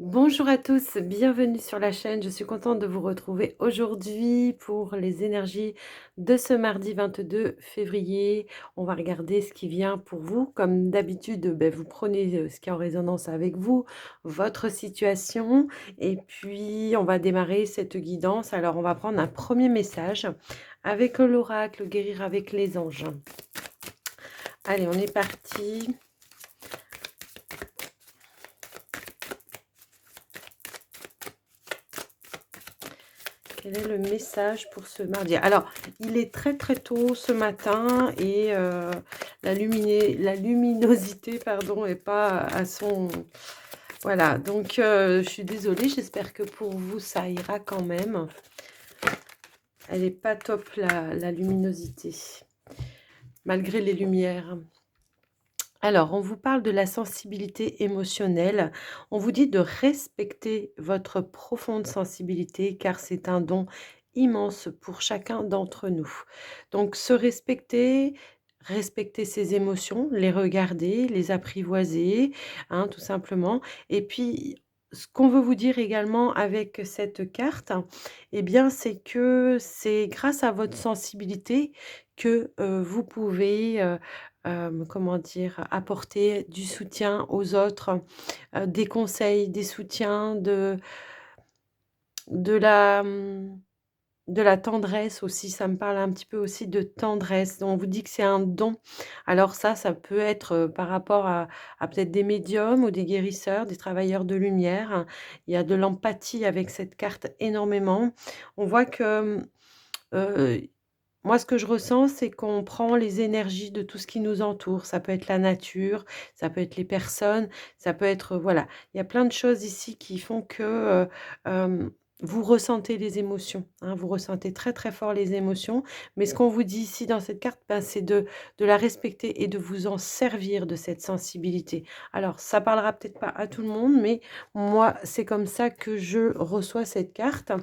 Bonjour à tous, bienvenue sur la chaîne. Je suis contente de vous retrouver aujourd'hui pour les énergies de ce mardi 22 février. On va regarder ce qui vient pour vous. Comme d'habitude, vous prenez ce qui est en résonance avec vous, votre situation, et puis on va démarrer cette guidance. Alors, on va prendre un premier message avec l'oracle, guérir avec les anges. Allez, on est parti. Quel est le message pour ce mardi? Alors, il est très très tôt ce matin et la luminosité, pardon, est pas à son... Voilà, donc je suis désolée, j'espère que pour vous, ça ira quand même. Elle n'est pas top, la luminosité, malgré les lumières. Alors, on vous parle de la sensibilité émotionnelle. On vous dit de respecter votre profonde sensibilité car c'est un don immense pour chacun d'entre nous. Donc, se respecter, respecter ses émotions, les regarder, les apprivoiser, hein, tout simplement. Et puis, ce qu'on veut vous dire également avec cette carte, eh bien, c'est que c'est grâce à votre sensibilité que vous pouvez comment dire? Apporter du soutien aux autres, des conseils, des soutiens, de la, de la tendresse aussi. Ça me parle un petit peu aussi de tendresse. On vous dit que c'est un don. Alors ça peut être, par rapport à peut-être des médiums ou des guérisseurs, des travailleurs de lumière. Il y a de l'empathie avec cette carte énormément. On voit que, moi, ce que je ressens, c'est qu'on prend les énergies de tout ce qui nous entoure. Ça peut être la nature, ça peut être les personnes, ça peut être, voilà, il y a plein de choses ici qui font que, vous ressentez les émotions, hein. Vous ressentez très, très fort les émotions. Mais ce qu'on vous dit ici dans cette carte, ben, c'est de la respecter et de vous en servir de cette sensibilité. Alors, ça parlera peut-être pas à tout le monde, mais moi, c'est comme ça que je reçois cette carte.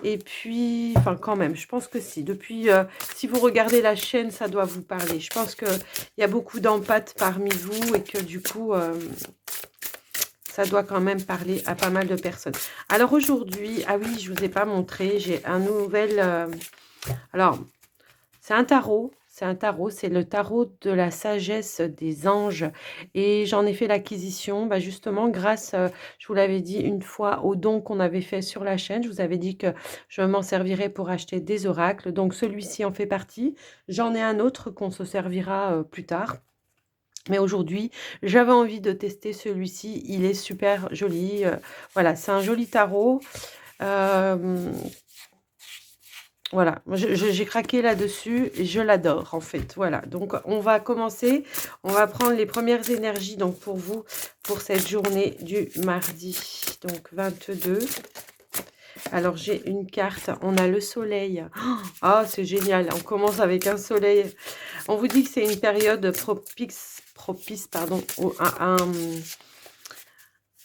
Et puis, enfin quand même, je pense que si. Depuis, si vous regardez la chaîne, ça doit vous parler. Je pense qu'il y a beaucoup d'empathes parmi vous et que du coup, ça doit quand même parler à pas mal de personnes. Alors aujourd'hui, ah oui, je ne vous ai pas montré, j'ai un nouvel... alors, c'est un tarot, c'est le tarot de la sagesse des anges et j'en ai fait l'acquisition, bah, justement grâce, je vous l'avais dit une fois, au don qu'on avait fait sur la chaîne. Je vous avais dit que je m'en servirais pour acheter des oracles, donc celui-ci en fait partie. J'en ai un autre qu'on se servira, plus tard. Mais aujourd'hui, j'avais envie de tester celui-ci, il est super joli, voilà, c'est un joli tarot, hem voilà, moi j'ai craqué là-dessus et je l'adore en fait, voilà. Donc on va commencer, on va prendre les premières énergies donc pour vous, pour cette journée du mardi, donc 22. Alors j'ai une carte, on a le soleil. Ah, c'est génial, on commence avec un soleil. On vous dit que c'est une période propice pardon,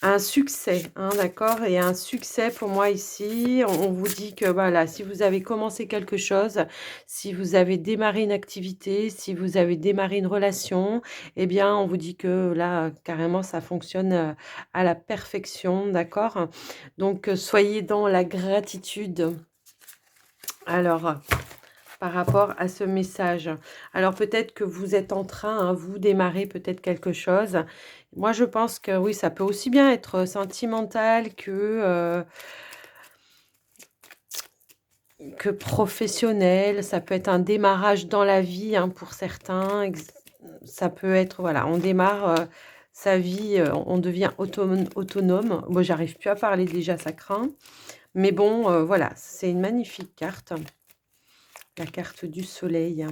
un succès, hein, d'accord? Et un succès pour moi ici, on vous dit que voilà, si vous avez commencé quelque chose, si vous avez démarré une activité, si vous avez démarré une relation, eh bien, on vous dit que là, carrément, ça fonctionne à la perfection, d'accord? Donc, soyez dans la gratitude. Alors, par rapport à ce message. Alors peut-être que vous êtes en train, hein, vous démarrez peut-être quelque chose. Moi, je pense que oui, ça peut aussi bien être sentimental que professionnel. Ça peut être un démarrage dans la vie, hein, pour certains. Ça peut être, voilà, on démarre sa vie, on devient autonome. Moi, j'arrive plus à parler déjà, ça craint. Mais bon, voilà, c'est une magnifique carte, la carte du soleil.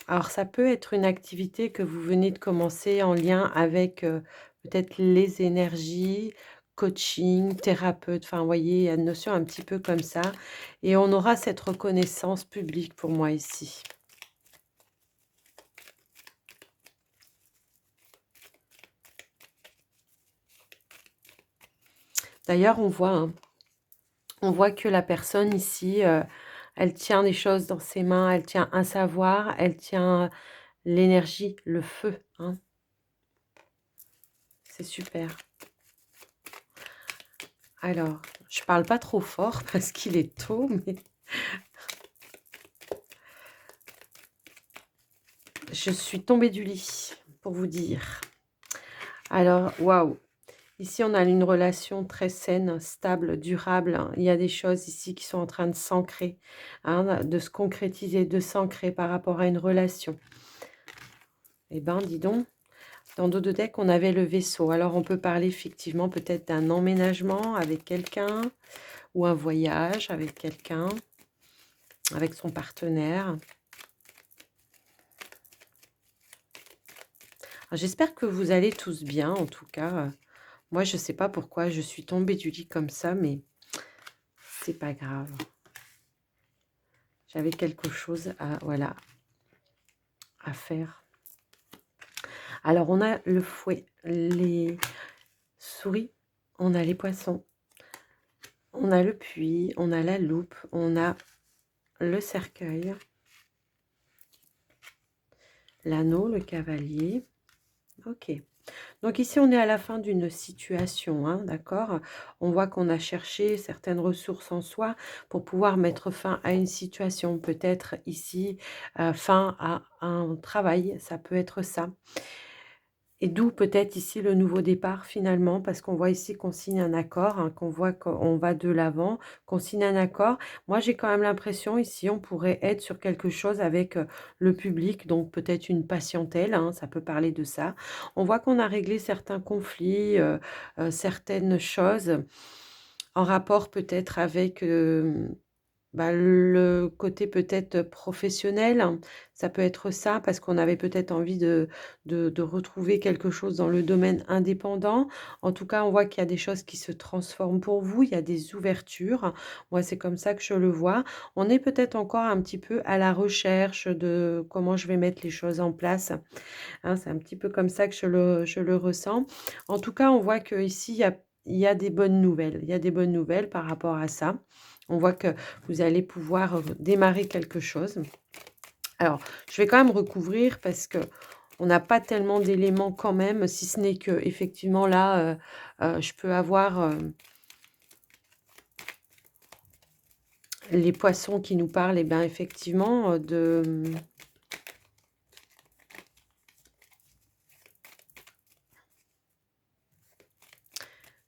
Alors, ça peut être une activité que vous venez de commencer en lien avec, peut-être les énergies, coaching, thérapeute, enfin, vous voyez, il y a une notion un petit peu comme ça et on aura cette reconnaissance publique pour moi ici. D'ailleurs, on voit que la personne ici, elle tient des choses dans ses mains, elle tient un savoir, elle tient l'énergie, le feu, hein. C'est super. Alors, je parle pas trop fort parce qu'il est tôt, mais je suis tombée du lit, pour vous dire. Alors, waouh! Ici, on a une relation très saine, stable, durable, hein. Il y a des choses ici qui sont en train de s'ancrer, hein, de se concrétiser, de s'ancrer par rapport à une relation. Eh ben, dis donc, dans dos de deck, on avait le vaisseau. Alors, on peut parler effectivement peut-être d'un emménagement avec quelqu'un ou un voyage avec quelqu'un, avec son partenaire. J'espère que vous allez tous bien, en tout cas. Moi, je ne sais pas pourquoi je suis tombée du lit comme ça, mais c'est pas grave. J'avais quelque chose à, voilà, à faire. Alors, on a le fouet, les souris, on a les poissons, on a le puits, on a la loupe, on a le cercueil, l'anneau, le cavalier. Ok. Donc ici, on est à la fin d'une situation, hein, d'accord? On voit qu'on a cherché certaines ressources en soi pour pouvoir mettre fin à une situation. Peut-être ici, fin à un travail, ça peut être ça. Et d'où peut-être ici le nouveau départ finalement, parce qu'on voit ici qu'on signe un accord, hein, qu'on voit qu'on va de l'avant, qu'on signe un accord. Moi, j'ai quand même l'impression ici, on pourrait être sur quelque chose avec le public, donc peut-être une patientèle, hein, ça peut parler de ça. On voit qu'on a réglé certains conflits, certaines choses en rapport peut-être avec bah, le côté peut-être professionnel, hein, ça peut être ça, parce qu'on avait peut-être envie de retrouver quelque chose dans le domaine indépendant. En tout cas, on voit qu'il y a des choses qui se transforment pour vous, il y a des ouvertures. Moi, c'est comme ça que je le vois. On est peut-être encore un petit peu à la recherche de comment je vais mettre les choses en place, hein. C'est un petit peu comme ça que je le ressens. En tout cas, on voit qu'ici, il y a des bonnes nouvelles. Il y a des bonnes nouvelles par rapport à ça. On voit que vous allez pouvoir démarrer quelque chose. Alors, je vais quand même recouvrir parce que on n'a pas tellement d'éléments quand même, si ce n'est que effectivement là, je peux avoir les poissons qui nous parlent, et bien effectivement de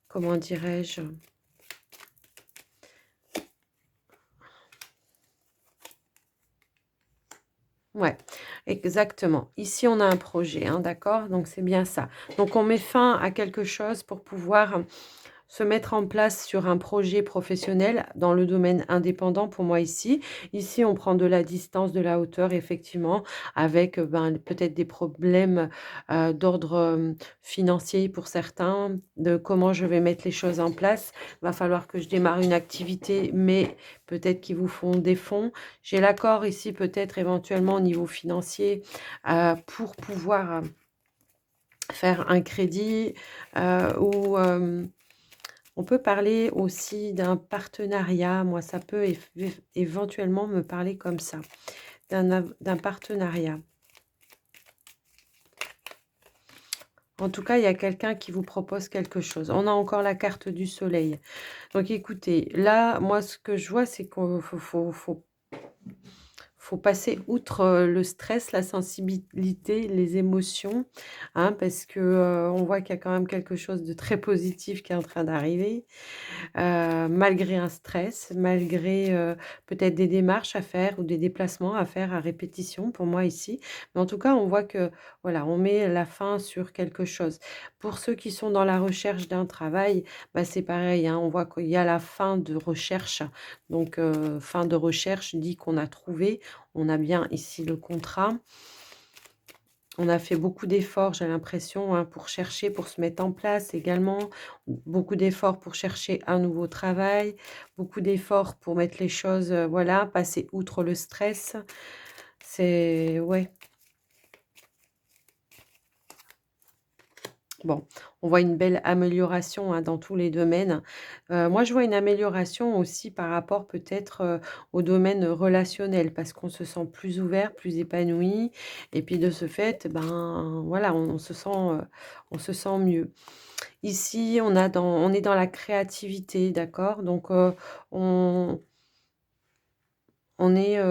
comment dirais-je? Ouais, exactement. Ici, on a un projet, hein, d'accord? Donc, c'est bien ça. Donc, on met fin à quelque chose pour pouvoir se mettre en place sur un projet professionnel dans le domaine indépendant pour moi ici. Ici, on prend de la distance, de la hauteur, effectivement, avec ben, peut-être des problèmes d'ordre financier pour certains, de comment je vais mettre les choses en place. Il va falloir que je démarre une activité, mais peut-être qu'ils vous font des fonds. J'ai l'accord ici, peut-être éventuellement au niveau financier, pour pouvoir faire un crédit ou on peut parler aussi d'un partenariat. Moi, ça peut éventuellement me parler comme ça, d'un partenariat. En tout cas, il y a quelqu'un qui vous propose quelque chose. On a encore la carte du soleil. Donc, écoutez, là, moi, ce que je vois, c'est qu'il faut passer outre le stress, la sensibilité, les émotions, hein, parce que on voit qu'il y a quand même quelque chose de très positif qui est en train d'arriver. Malgré un stress, malgré, peut-être des démarches à faire ou des déplacements à faire à répétition pour moi ici. Mais en tout cas, on voit que, voilà, on met la fin sur quelque chose. Pour ceux qui sont dans la recherche d'un travail, bah, c'est pareil, hein, on voit qu'il y a la fin de recherche. Donc, fin de recherche dit qu'on a trouvé. On a bien ici le contrat. On a fait beaucoup d'efforts, j'ai l'impression, hein, pour chercher, pour se mettre en place également. Beaucoup d'efforts pour chercher un nouveau travail, beaucoup d'efforts pour mettre les choses, voilà, passer outre le stress. C'est ouais, Bon, on voit une belle amélioration, hein, dans tous les domaines. Moi, je vois une amélioration aussi par rapport peut-être, au domaine relationnel parce qu'on se sent plus ouvert, plus épanoui et puis de ce fait, ben, voilà, on se sent mieux. Ici, on est dans la créativité, d'accord? Donc, on on est,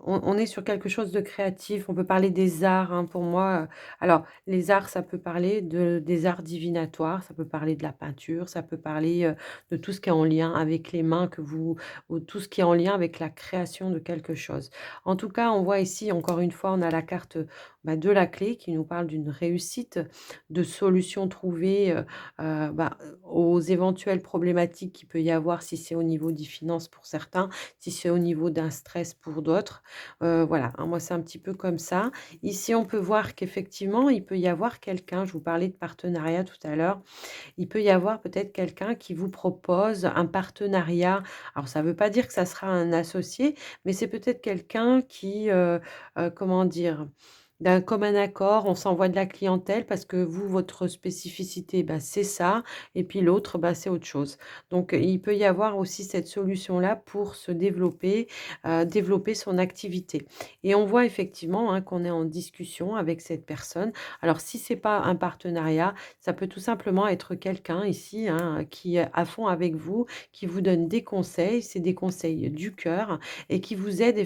on est sur quelque chose de créatif. On peut parler des arts, hein, pour moi, alors les arts, ça peut parler des arts divinatoires, ça peut parler de la peinture, ça peut parler, de tout ce qui est en lien avec les mains que vous ou tout ce qui est en lien avec la création de quelque chose. En tout cas, on voit ici, encore une fois, on a la carte, bah, de la clé qui nous parle d'une réussite, de solutions trouvées, aux éventuelles problématiques qu'il peut y avoir si c'est au niveau des finances pour certains, si c'est au niveau d'un stress pour d'autres. Voilà, hein, moi, c'est un petit peu comme ça. Ici, on peut voir qu'effectivement, il peut y avoir quelqu'un, je vous parlais de partenariat tout à l'heure, il peut y avoir peut-être quelqu'un qui vous propose un partenariat. Alors ça ne veut pas dire que ça sera un associé, mais c'est peut-être quelqu'un qui, comment dire? D'un commun accord, on s'envoie de la clientèle parce que vous, votre spécificité, bah, c'est ça et puis l'autre, bah, c'est autre chose. Donc, il peut y avoir aussi cette solution-là pour se développer, développer son activité et on voit effectivement, hein, qu'on est en discussion avec cette personne. Alors si c'est pas un partenariat, ça peut tout simplement être quelqu'un ici, hein, qui est à fond avec vous, qui vous donne des conseils, c'est des conseils du cœur et qui vous aide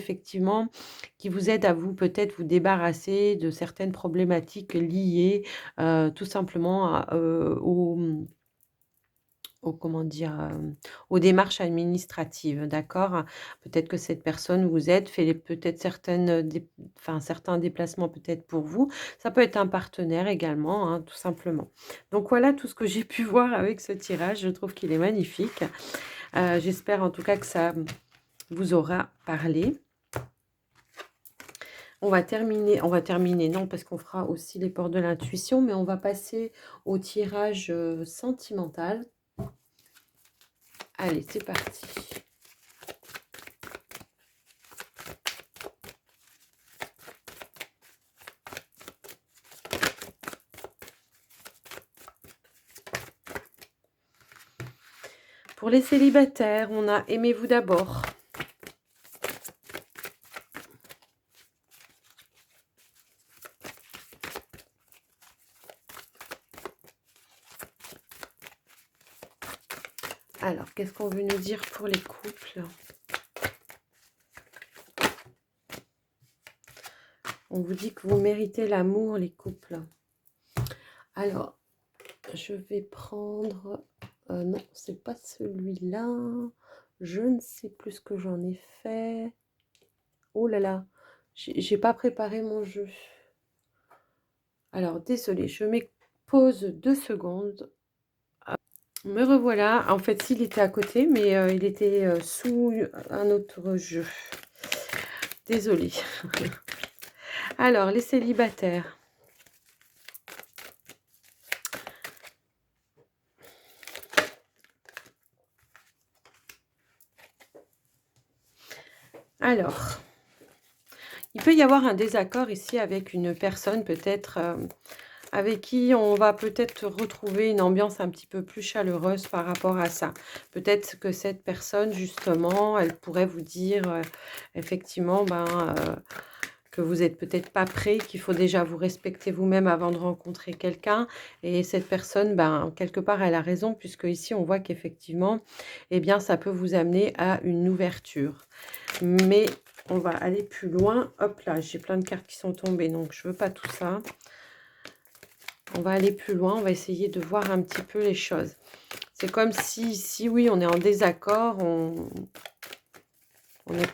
à vous peut-être vous débarrasser de certaines problématiques liées, tout simplement aux comment dire? Aux démarches administratives, d'accord? Peut-être que cette personne vous aide, fait peut-être certains déplacements peut-être pour vous. Ça peut être un partenaire également, hein, tout simplement. Donc voilà tout ce que j'ai pu voir avec ce tirage. Je trouve qu'il est magnifique. J'espère en tout cas que ça vous aura parlé. On va terminer non, parce qu'on fera aussi les portes de l'intuition, mais on va passer au tirage, sentimental. Allez, c'est parti. Pour les célibataires, on a aimez-vous d'abord. Alors, qu'est-ce qu'on veut nous dire pour les couples? On vous dit que vous méritez l'amour, les couples. Alors, je vais prendre, non, c'est pas celui-là. Je ne sais plus ce que j'en ai fait. Oh là là, j'ai pas préparé mon jeu. Alors désolée, je mets pause 2 secondes. Me revoilà. En fait, s'il était à côté, mais il était, sous un autre jeu. Désolée. Alors les célibataires. Alors, il peut y avoir un désaccord ici avec une personne peut-être, avec qui on va peut-être retrouver une ambiance un petit peu plus chaleureuse par rapport à ça. Peut-être que cette personne justement, elle pourrait vous dire, effectivement, ben, que vous êtes peut-être pas prêt, qu'il faut déjà vous respecter vous-même avant de rencontrer quelqu'un et cette personne, ben, quelque part, elle a raison puisque ici on voit qu'effectivement, eh bien, ça peut vous amener à une ouverture. Mais on va aller plus loin. Hop là, j'ai plein de cartes qui sont tombées, donc je veux pas tout ça. On va aller plus loin, on va essayer de voir un petit peu les choses. C'est comme si oui, on est en désaccord, on n'a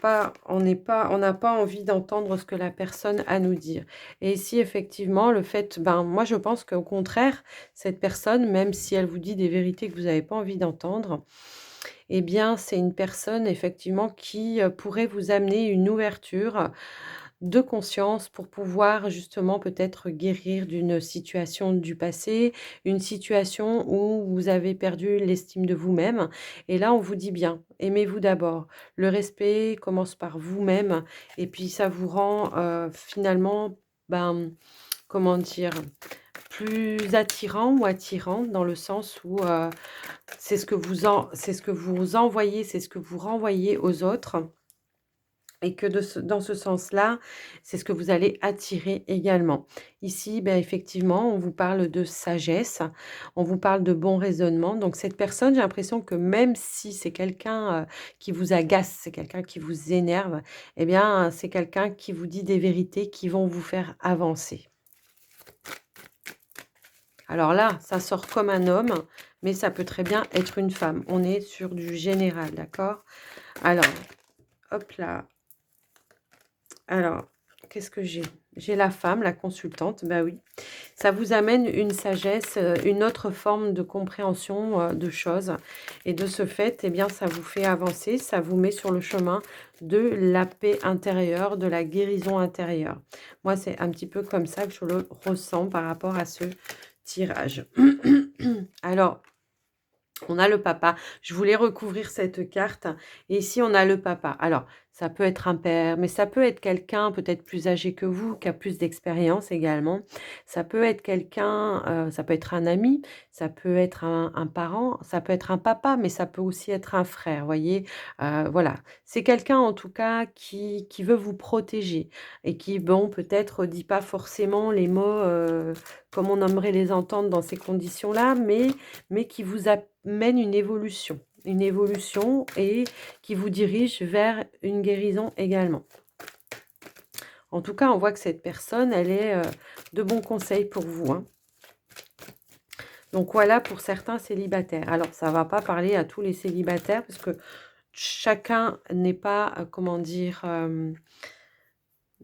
pas envie d'entendre ce que la personne a à nous dire. Et ici, effectivement, le fait, ben, moi, je pense qu'au contraire, cette personne, même si elle vous dit des vérités que vous n'avez pas envie d'entendre, eh bien, c'est une personne, effectivement, qui pourrait vous amener une ouverture de conscience pour pouvoir justement peut-être guérir d'une situation du passé, une situation où vous avez perdu l'estime de vous-même. Et là, on vous dit bien, aimez-vous d'abord. Le respect commence par vous-même et puis ça vous rend finalement, ben, comment dire, plus attirant ou attirante dans le sens où, c'est ce que vous envoyez, c'est ce que vous renvoyez aux autres et que dans ce sens-là, c'est ce que vous allez attirer également. Ici, ben effectivement, on vous parle de sagesse, on vous parle de bon raisonnement. Donc cette personne, j'ai l'impression que même si c'est quelqu'un, qui vous agace, c'est quelqu'un qui vous énerve, eh bien, c'est quelqu'un qui vous dit des vérités qui vont vous faire avancer. Alors là, ça sort comme un homme, mais ça peut très bien être une femme. On est sur du général, d'accord? Alors, hop là. Alors, qu'est-ce que j'ai? J'ai la femme, la consultante, bah oui. Ça vous amène une sagesse, une autre forme de compréhension, de choses et de ce fait, eh bien, ça vous fait avancer, ça vous met sur le chemin de la paix intérieure, de la guérison intérieure. Moi, c'est un petit peu comme ça que je le ressens par rapport à ce tirage. Alors, on a le papa. Je voulais recouvrir cette carte et ici on a le papa. Alors, ça peut être un père, mais ça peut être quelqu'un peut-être plus âgé que vous, qui a plus d'expérience également. Ça peut être quelqu'un, ça peut être un ami, ça peut être un parent, ça peut être un papa, mais ça peut aussi être un frère, voyez? Voilà. C'est quelqu'un en tout cas qui veut vous protéger et qui, bon, peut-être dit pas forcément les mots, comme on aimerait les entendre dans ces conditions-là, mais qui vous amène une évolution et qui vous dirige vers une guérison également. En tout cas, on voit que cette personne, elle est, de bons conseils pour vous, hein. Donc voilà pour certains célibataires. Alors ça va pas parler à tous les célibataires parce que chacun n'est pas, comment dire,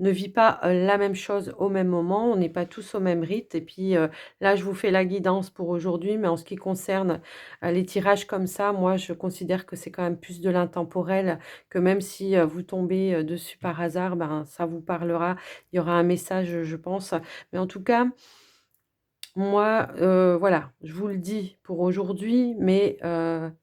ne vit pas, la même chose au même moment, on n'est pas tous au même rythme et puis, là, je vous fais la guidance pour aujourd'hui, mais en ce qui concerne, les tirages comme ça, moi, je considère que c'est quand même plus de l'intemporel, que même si, vous tombez, dessus par hasard, ben, ça vous parlera. Il y aura un message, je pense. Mais en tout cas, moi, voilà, je vous le dis pour aujourd'hui, mais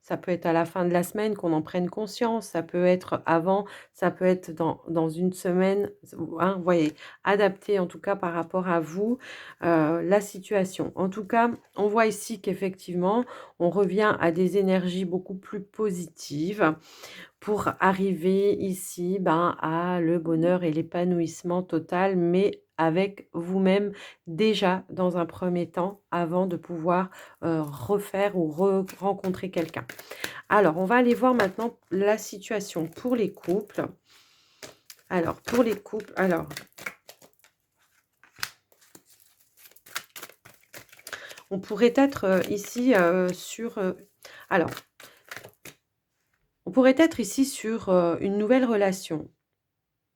ça peut être à la fin de la semaine qu'on en prenne conscience, ça peut être avant, ça peut être dans une semaine, hein, vous voyez? Adapté en tout cas par rapport à vous, la situation. En tout cas, on voit ici qu'effectivement, on revient à des énergies beaucoup plus positives pour arriver ici, ben, à le bonheur et l'épanouissement total, mais avec vous-même déjà dans un premier temps, avant de pouvoir, refaire ou rencontrer quelqu'un. Alors, on va aller voir maintenant la situation pour les couples. Alors, pour les couples, alors, on pourrait être, ici, alors, on pourrait être ici sur, une nouvelle relation.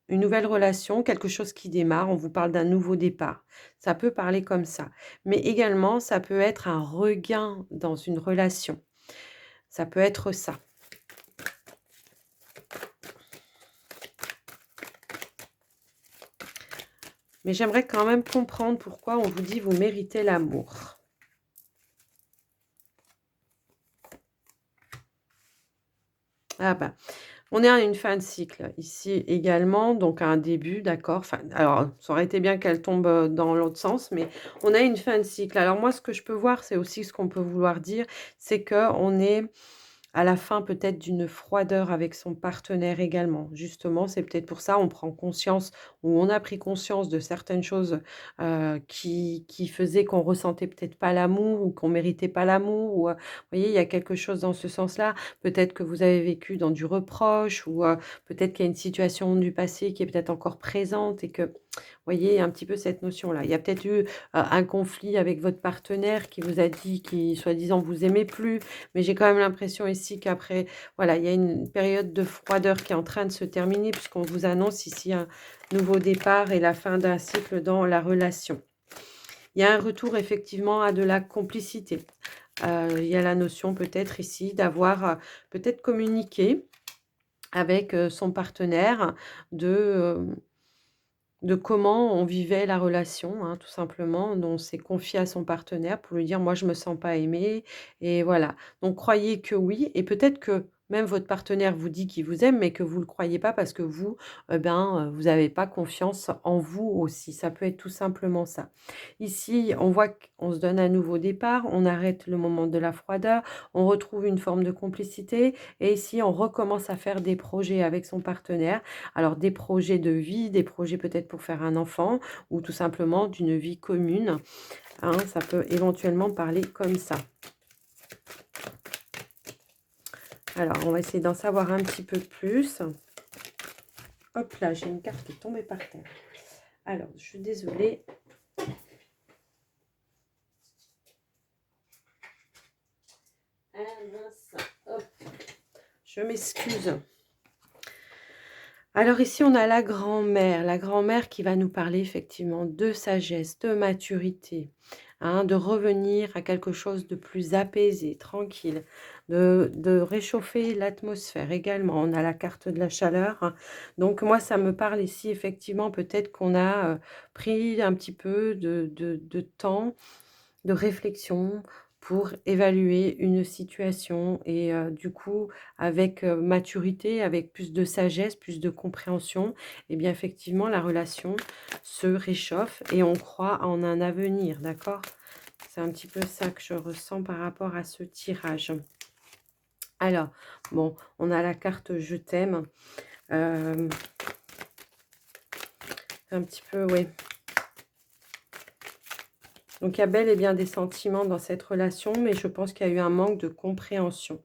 Une nouvelle relation, quelque chose qui démarre, on vous parle d'un nouveau départ. Ça peut parler comme ça. Mais également, ça peut être un regain dans une relation. Ça peut être ça. Mais j'aimerais quand même comprendre pourquoi on vous dit: «Vous méritez l'amour». Ah bah, on est à une fin de cycle ici également, donc à un début, d'accord. Enfin, alors, ça aurait été bien qu'elle tombe, dans l'autre sens, mais on a une fin de cycle. Alors moi, ce que je peux voir, c'est aussi ce qu'on peut vouloir dire, c'est qu'on est à la fin peut-être d'une froideur avec son partenaire également. Justement, c'est peut-être pour ça, on prend conscience ou on a pris conscience de certaines choses, qui faisaient qu'on ressentait peut-être pas l'amour ou qu'on méritait pas l'amour ou, vous voyez, il y a quelque chose dans ce sens-là. Peut-être que vous avez vécu dans du reproche ou, peut-être qu'il y a une situation du passé qui est peut-être encore présente et que, vous voyez, il y a un petit peu cette notion-là. Il y a peut-être eu, un conflit avec votre partenaire qui vous a dit qu'il soi-disant vous aimait plus, mais j'ai quand même l'impression ici qu'après, voilà, il y a une période de froideur qui est en train de se terminer puisqu'on vous annonce ici un nouveau départ et la fin d'un cycle dans la relation. Il y a un retour effectivement à de la complicité. Il y a la notion peut-être ici d'avoir, peut-être communiqué avec, son partenaire de, de comment on vivait la relation, hein, tout simplement. Donc, on s'est confié à son partenaire pour lui dire: «Moi, je me sens pas aimé» et voilà. Donc croyez que oui et peut-être que Même votre partenaire vous dit qu'il vous aime, mais que vous ne le croyez pas parce que vous, vous n'avez pas confiance en vous aussi. Ça peut être tout simplement ça. Ici, on voit qu'on se donne un nouveau départ, on arrête le moment de la froideur, on retrouve une forme de complicité et ici, on recommence à faire des projets avec son partenaire. Alors des projets de vie, des projets peut-être pour faire un enfant ou tout simplement d'une vie commune, hein, ça peut éventuellement parler comme ça. Alors, on va essayer d'en savoir un petit peu plus. Hop là, j'ai une carte qui est tombée par terre. Alors, je suis désolée. Ah mince, hop. Je m'excuse. Alors ici, on a la grand-mère qui va nous parler effectivement de sagesse, de maturité, hein, de revenir à quelque chose de plus apaisé, tranquille, de réchauffer l'atmosphère également. On a la carte de la chaleur, hein. Donc moi, ça me parle ici effectivement, peut-être qu'on a pris un petit peu de temps de réflexion pour évaluer une situation et du coup, avec, maturité, avec plus de sagesse, plus de compréhension et bien, effectivement, la relation se réchauffe et on croit en un avenir, d'accord? C'est un petit peu ça que je ressens par rapport à ce tirage. Alors, bon, on a la carte «Je t'aime», hem, un petit peu, ouais. Donc, il y a bel et bien des sentiments dans cette relation, mais je pense qu'il y a eu un manque de compréhension.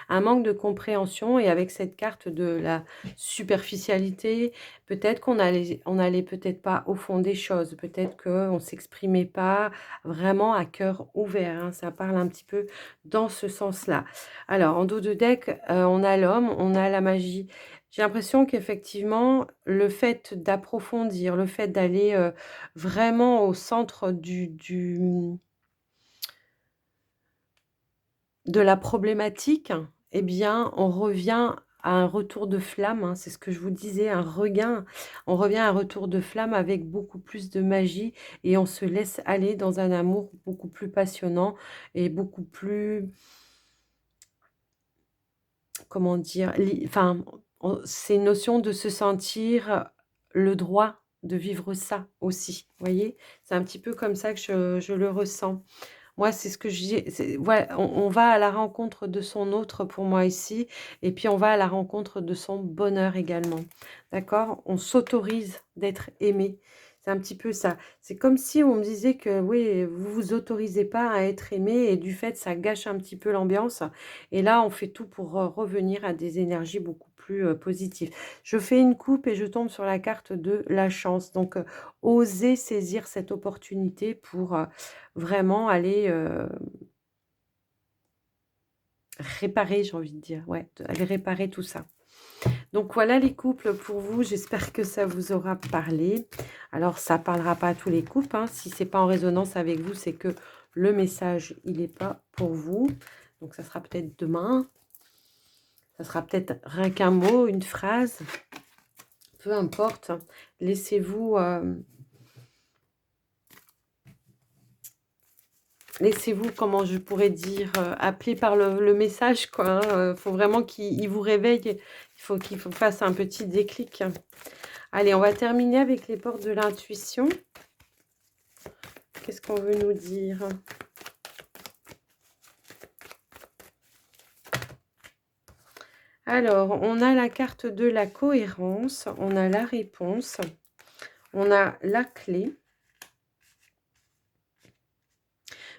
Un manque de compréhension et avec cette carte de la superficialité, peut-être on allait peut-être pas au fond des choses, peut-être qu'on ne s'exprimait pas vraiment à cœur ouvert, hein. Ça parle un petit peu dans ce sens-là. Alors, en dos de deck, on a l'homme, on a la magie. J'ai l'impression qu'effectivement, le fait d'approfondir, le fait d'aller, vraiment au centre de la problématique, eh bien, on revient à un retour de flamme, hein, c'est ce que je vous disais, un regain. On revient à un retour de flamme avec beaucoup plus de magie et on se laisse aller dans un amour beaucoup plus passionnant et beaucoup plus, comment dire? Enfin, c'est une notion de se sentir le droit de vivre ça aussi, vous voyez? C'est un petit peu comme ça que je le ressens. Moi, c'est ce que je dis, c'est voilà, on va à la rencontre de son autre pour moi ici et puis on va à la rencontre de son bonheur également. D'accord? On s'autorise d'être aimé. C'est un petit peu ça. C'est comme si on me disait que oui, vous vous autorisez pas à être aimé et du fait, ça gâche un petit peu l'ambiance et là, on fait tout pour, revenir à des énergies beaucoup plus, positives. Je fais une coupe et je tombe sur la carte de la chance donc oser saisir cette opportunité pour, vraiment aller, réparer, j'ai envie de dire, ouais, aller réparer tout ça. Donc voilà les couples pour vous, j'espère que ça vous aura parlé. Alors ça parlera pas à tous les couples, hein, si c'est pas en résonance avec vous, c'est que le message, il est pas pour vous. Donc ça sera peut-être demain, ça sera peut-être rien qu'un mot, une phrase, peu importe. Laissez-vous, laissez-vous, comment je pourrais dire, happer par le message quoi, hein, faut vraiment qu'il vous réveille, il faut qu'il vous fasse un petit déclic. Allez, on va terminer avec les portes de l'intuition. Qu'est-ce qu'on veut nous dire? Alors, on a la carte de la cohérence, on a la réponse, on a la clé.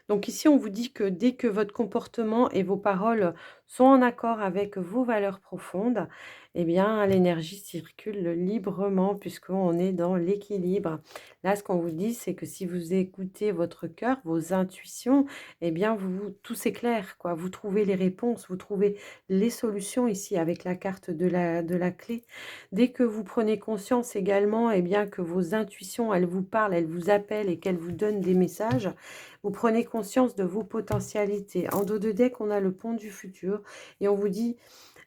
Donc ici, on vous dit que dès que votre comportement et vos paroles sont en accord avec vos valeurs profondes, eh bien, l'énergie circule librement puisqu'on est dans l'équilibre. Là, ce qu'on vous dit, c'est que si vous écoutez votre cœur, vos intuitions, eh bien, tout s'éclaire, quoi. Vous trouvez les réponses, vous trouvez les solutions ici avec la carte de la clé. Dès que vous prenez conscience également, eh bien, que vos intuitions, elles vous parlent, elles vous appellent et qu'elles vous donnent des messages, vous prenez conscience de vos potentialités. En dos de deck, on a le pont du futur et on vous dit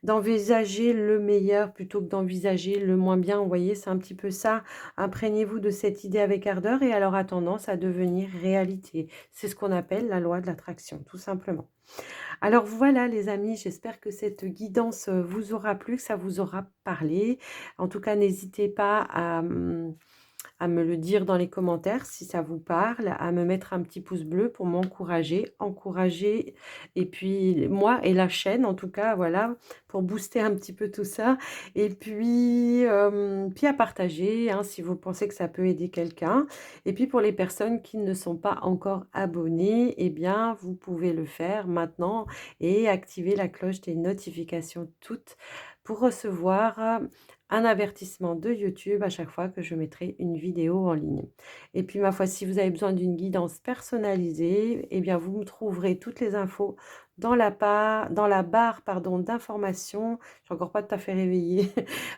d'envisager le meilleur plutôt que d'envisager le moins bien. Vous voyez, c'est un petit peu ça. Imprégnez-vous de cette idée avec ardeur et elle aura tendance à devenir réalité. C'est ce qu'on appelle la loi de l'attraction, tout simplement. Alors voilà les amis, j'espère que cette guidance, vous aura plu, que ça vous aura parlé. En tout cas, n'hésitez pas à me le dire dans les commentaires si ça vous parle, à me mettre un petit pouce bleu pour m'encourager, encourager et puis moi et la chaîne en tout cas, voilà, pour booster un petit peu tout ça et puis, puis à partager, hein, si vous pensez que ça peut aider quelqu'un et puis pour les personnes qui ne sont pas encore abonnées, eh bien, vous pouvez le faire maintenant et activer la cloche des notifications toutes pour recevoir, un avertissement de YouTube à chaque fois que je mettrai une vidéo en ligne. Et puis, ma foi, si vous avez besoin d'une guidance personnalisée, eh bien, vous me trouverez toutes les infos dans la barre, pardon, d'information. Je suis encore pas tout à fait réveillée.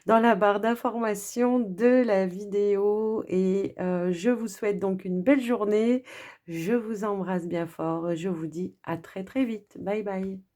Dans la barre d'information de la vidéo. Et je vous souhaite donc une belle journée. Je vous embrasse bien fort. Je vous dis à très très vite. Bye bye.